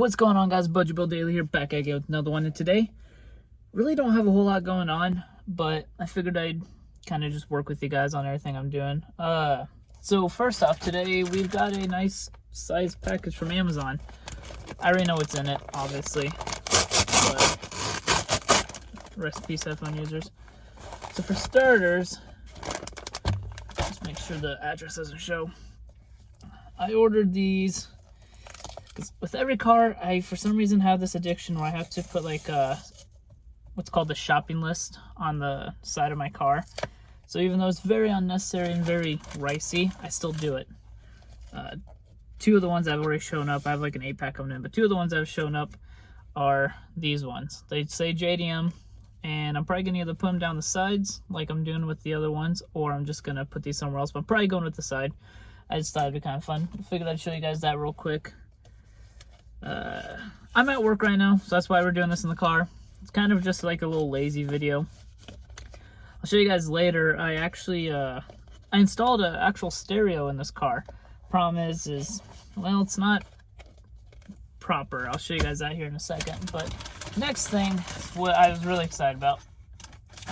What's going on, guys? Budget Bill Daily here, back again with another one. And today, really don't have a whole lot going on, but I figured I'd kind of just work with you guys on everything I'm doing. So first off, today we've got a nice size package from Amazon. I already know what's in it, obviously, but rest in peace, iPhone users. So for starters, just make sure the address doesn't show. I ordered these. With every car, I for some reason have this addiction where I have to put like what's called the shopping list on the side of my car. So even though it's very unnecessary and very ricey, I still do it. Two of the ones I've already shown up. I have like an 8-pack coming in, but two of the ones I've shown up are these ones. They say JDM, and I'm probably gonna either put them down the sides like I'm doing with the other ones, or I'm just gonna put these somewhere else. But I'm probably going with the side. I just thought it'd be kind of fun. I figured I'd show you guys that real quick. I'm at work right now, so that's why we're doing this in the car. It's kind of just like a little lazy video. I'll show you guys later. I actually I installed an actual stereo in this car. Problem is well, it's not proper. I'll show you guys that here in a second. But next thing, what I was really excited about,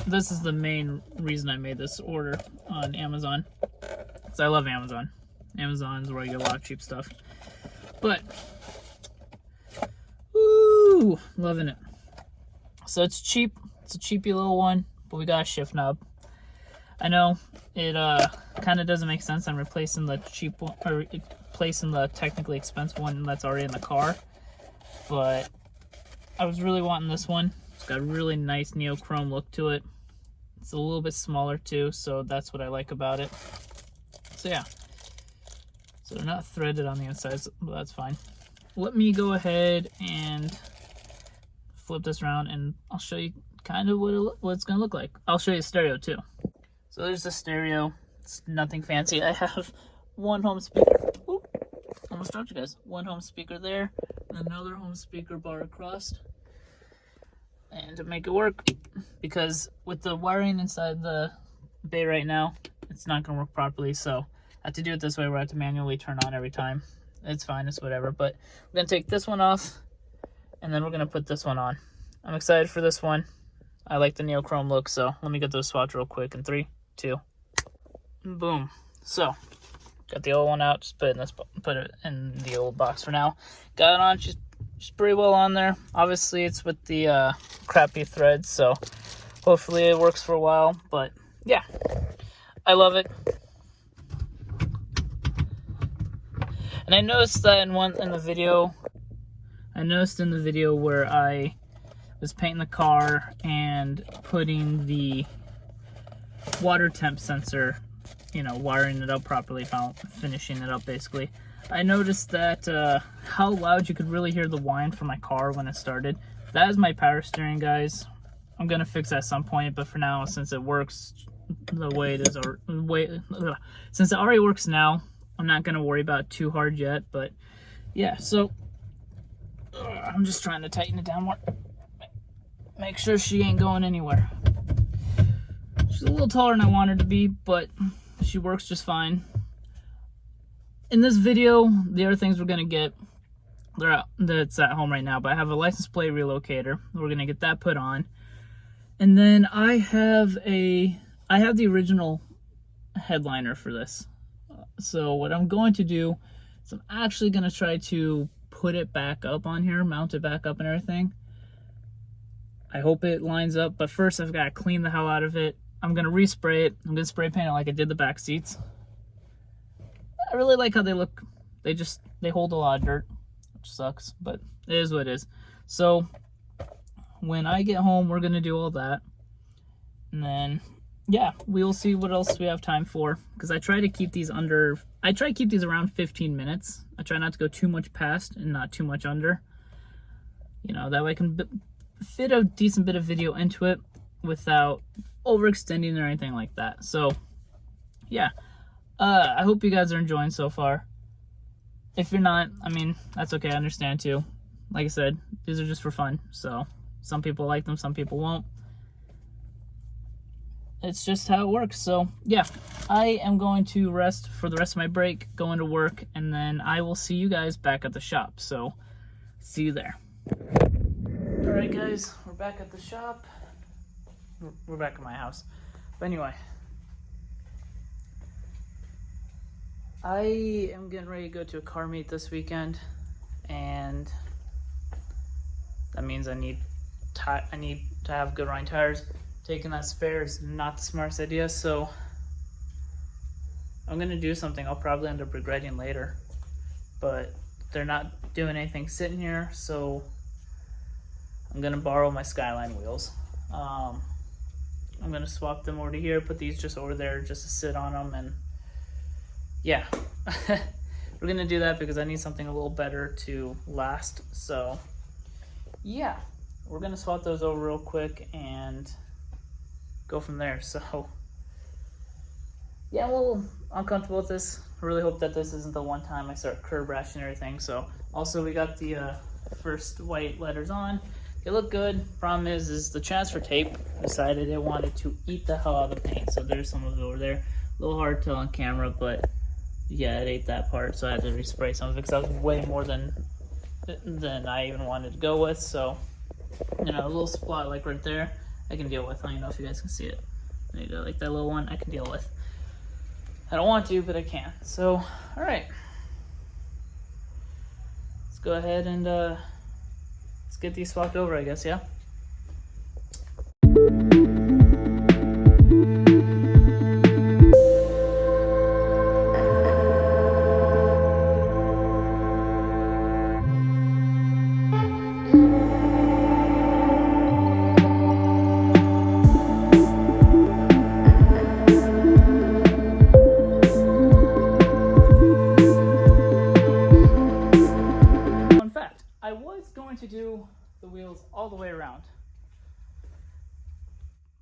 this is the main reason I made this order on Amazon, because I love Amazon. Amazon's where I get a lot of cheap stuff. But woo, loving it. So it's cheap. It's a cheapy little one, but we got a shift knob. I know it kind of doesn't make sense. I'm replacing the cheap one, or replacing the technically expensive one that's already in the car. But I was really wanting this one. It's got a really nice neochrome look to it. It's a little bit smaller too, so that's what I like about it. So yeah. So they're not threaded on the inside, but that's fine. Let me go ahead and flip this around, and I'll show you kind of what it's going to look like. I'll show you the stereo too. So there's the stereo. It's nothing fancy. I have one home speaker. Oop, almost dropped you guys. One home speaker there, another home speaker bar across. And to make it work, because with the wiring inside the bay right now, it's not going to work properly, so I have to do it this way where I have to manually turn on every time. It's fine, it's whatever, but we're going to take this one off, and then we're going to put this one on. I'm excited for this one. I like the neochrome look, so let me get those swatch real quick in 3, 2, boom. So, got the old one out, just put it in the old box for now. Got it on, she's pretty well on there. Obviously, it's with the crappy threads, so hopefully it works for a while, but yeah, I love it. And I noticed that in the video where I was painting the car and putting the water temp sensor, you know, wiring it up properly, finishing it up basically, I noticed that how loud you could really hear the whine from my car when it started. That is my power steering, guys. I'm gonna fix that at some point, but for now, since it works the way it is, or since it already works now, I'm not going to worry about it too hard yet, but yeah, so I'm just trying to tighten it down more. Make sure she ain't going anywhere. She's a little taller than I want her to be, but she works just fine. In this video, the other things we're going to get, that's at home right now, but I have a license plate relocator. We're going to get that put on. And then I have the original headliner for this. So what I'm going to do is I'm actually going to try to put it back up on here, mount it back up and everything. I hope it lines up, but first I've got to clean the hell out of it. I'm going to respray it. I'm going to spray paint it like I did the back seats. I really like how they look. They hold a lot of dirt, which sucks, but it is what it is. So when I get home, we're going to do all that. And then yeah, we'll see what else we have time for, because I try to keep these around 15 minutes. I try not to go too much past and not too much under. You know, that way I can fit a decent bit of video into it without overextending or anything like that. So, yeah. I hope you guys are enjoying so far. If you're not, I mean, that's okay. I understand too. Like I said, these are just for fun. So, some people like them, some people won't. It's just how it works. So yeah, I am going to rest for the rest of my break, go into work, and then I will see you guys back at the shop. So See you there. Alright guys, we're back at the shop. We're back at my house. But anyway, I am getting ready to go to a car meet this weekend, and that means I need to have good running tires. Taking that spare is not the smartest idea, so I'm gonna do something I'll probably end up regretting later. But they're not doing anything sitting here, so I'm gonna borrow my Skyline wheels. I'm gonna swap them over to here, put these just over there just to sit on them, and yeah. We're gonna do that because I need something a little better to last. So yeah, we're gonna swap those over real quick and go from there. So yeah, I'm a little uncomfortable with this. I really hope that this isn't the one time I start curb rashing everything. So also we got the first white letters on. They look good. Problem is the transfer tape decided it wanted to eat the hell out of the paint. So there's some of it over there. A little hard to tell on camera, but yeah, it ate that part. So I had to respray some of it because that was way more than I even wanted to go with. So, you know, a little spot like right there, I can deal with. I don't know if you guys can see it. There you go, like that little one, I can deal with. I don't want to, but I can. So, all right. Let's go ahead and let's get these swapped over, I guess, yeah? Fun fact, I was going to do the wheels all the way around,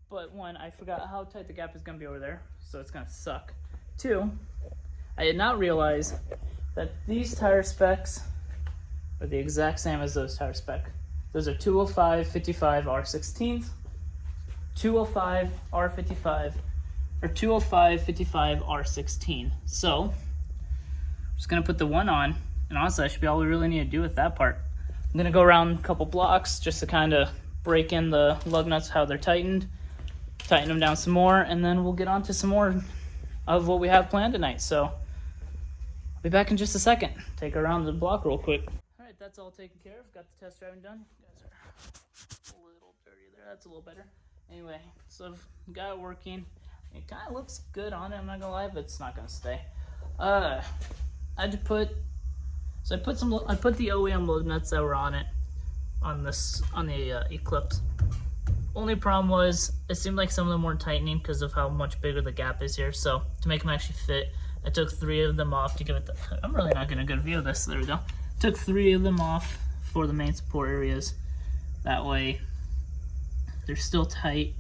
but one, I forgot how tight the gap is going to be over there, so it's going to suck. Two, I did not realize that these tire specs are the exact same as those tire specs. Those are 205 55 R16, 205 R55, or 205 55 R16. So I'm just going to put the one on, and honestly that should be all we really need to do with that part. I'm gonna go around a couple blocks just to kind of break in the lug nuts, how they're tightened, tighten them down some more, and then we'll get on to some more of what we have planned tonight. So I'll be back in just a second. Take a around the block real quick. All right, that's all taken care of. Got the test driving done. You guys are a little dirty there. That's a little better. Anyway, so I've got it working. It kind of looks good on it, I'm not gonna lie, but it's not gonna stay. I had to put I put the OEM lug nuts that were on it, on the Eclipse. Only problem was, it seemed like some of them weren't tightening because of how much bigger the gap is here. So to make them actually fit, I took 3 of them off to give it I'm really not getting a good view of this. There we go. Took 3 of them off for the main support areas. That way, they're still tight.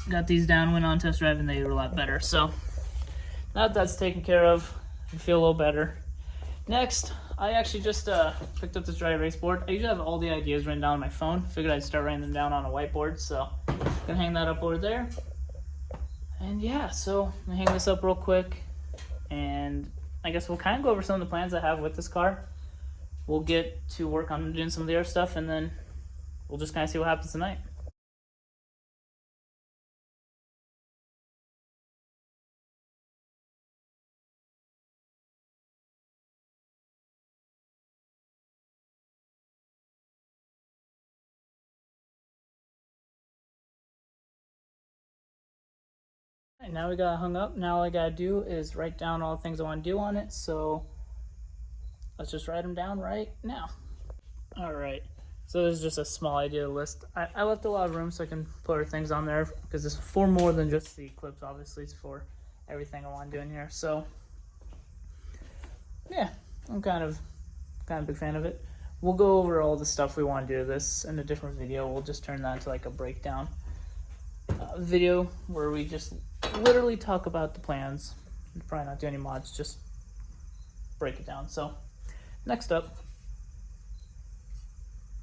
Got these down, went on test drive, and they were a lot better. So now that that's taken care of, I feel a little better. Next, I actually just picked up this dry erase board. I usually have all the ideas written down on my phone. Figured I'd start writing them down on a whiteboard, so I'm gonna hang that up over there. And yeah, so I'm gonna hang this up real quick, and I guess we'll kind of go over some of the plans I have with this car. We'll get to work on doing some of the other stuff, and then we'll just kind of see what happens tonight. Right, now we got it hung up. Now all I gotta do is write down all the things I want to do on it. So let's just write them down right now. All right. So this is just a small idea list. I left a lot of room so I can put other things on there because it's for more than just the Eclipse. Obviously, it's for everything I want to do in here. So yeah, I'm kind of a big fan of it. We'll go over all the stuff we want to do this in a different video. We'll just turn that into like a breakdown video where we just literally talk about the plans. We'll probably not do any mods, just break it down. So next up,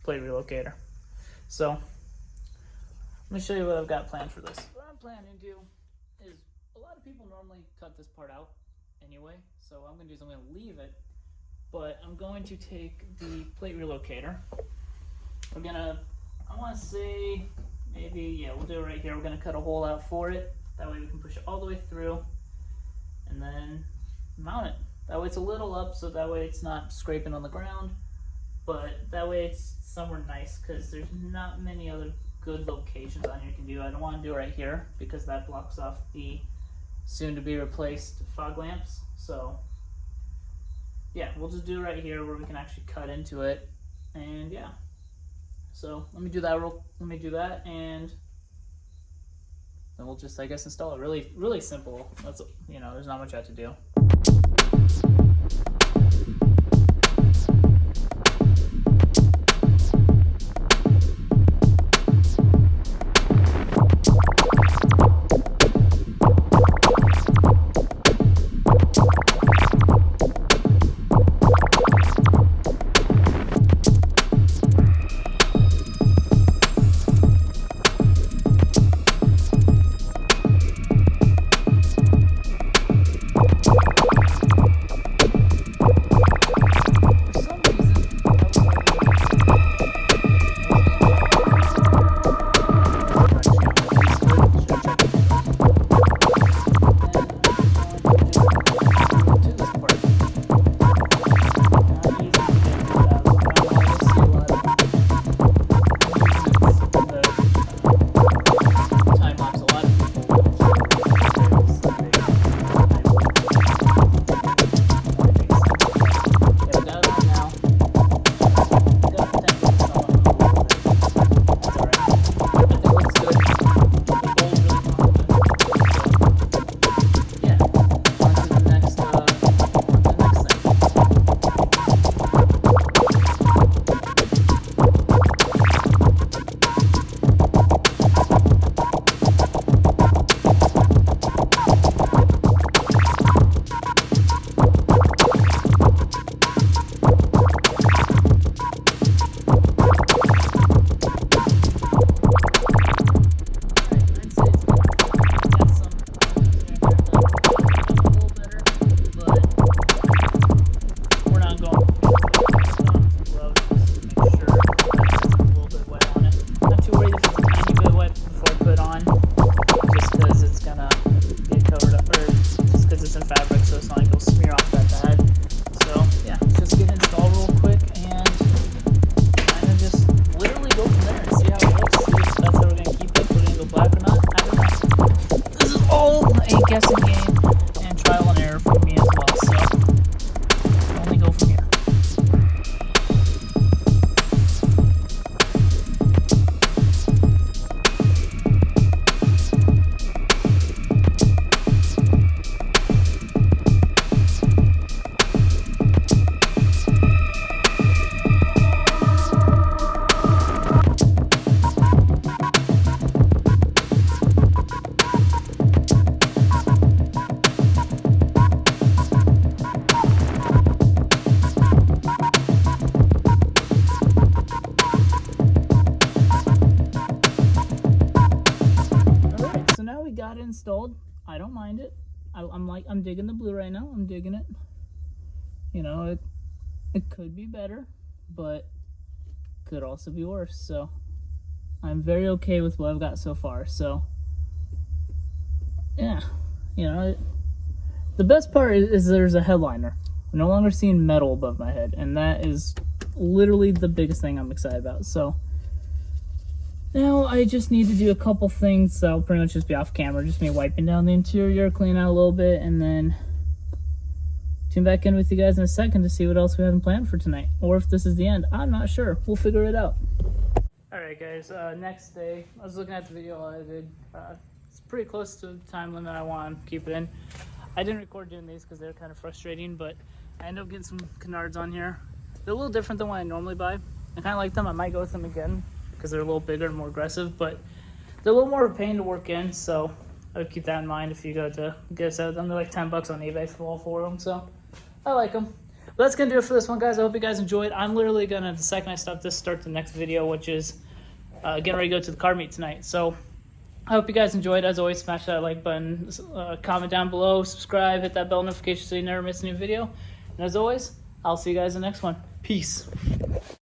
plate relocator. So let me show you what I've got planned for this. What I'm planning to do is, a lot of people normally cut this part out anyway, so I'm gonna do is I'm gonna leave it, but I'm going to take the plate relocator. We're gonna, I want to say maybe, yeah, we'll do it right here. We're gonna cut a hole out for it. That way we can push it all the way through and then mount it. That way it's a little up, so that way it's not scraping on the ground, but that way it's somewhere nice, because there's not many other good locations on here you can do. I don't want to do it right here because that blocks off the soon to be replaced fog lamps. So yeah, we'll just do it right here where we can actually cut into it. And yeah, so let me do that and then we'll just, I guess, install it. Really simple. That's, you know, there's not much I have to do. Guessing game and trial and error for me as well, so I'll only go from here. Got it installed. I don't mind it. I'm digging the blue right now. I'm digging it. You know, it could be better, but could also be worse. So I'm very okay with what I've got so far. So yeah, you know, the best part is there's a headliner. I'm no longer seeing metal above my head, and that is literally the biggest thing I'm excited about. So now I just need to do a couple things that'll pretty much just be off camera, just me wiping down the interior, clean out a little bit, and then tune back in with you guys in a second to see what else we haven't planned for tonight, or if this is the end. I'm not sure. We'll figure it out. Alright guys, next day, I was looking at the video I did. It's pretty close to the time limit I want to keep it in. I didn't record doing these because they're kind of frustrating, but I ended up getting some canards on here. They're a little different than what I normally buy. I kind of like them. I might go with them again, because they're a little bigger and more aggressive, but they're a little more of a pain to work in, so I would keep that in mind if you go to get a set of them. They're like 10 bucks on eBay for all four of them, so I like them. But that's gonna do it for this one, guys. I hope you guys enjoyed. I'm literally gonna, the second I stop this, start the next video, which is getting ready to go to the car meet tonight. So I hope you guys enjoyed. As always, smash that like button, comment down below, subscribe, hit that bell notification so you never miss a new video. And as always, I'll see you guys in the next one. Peace.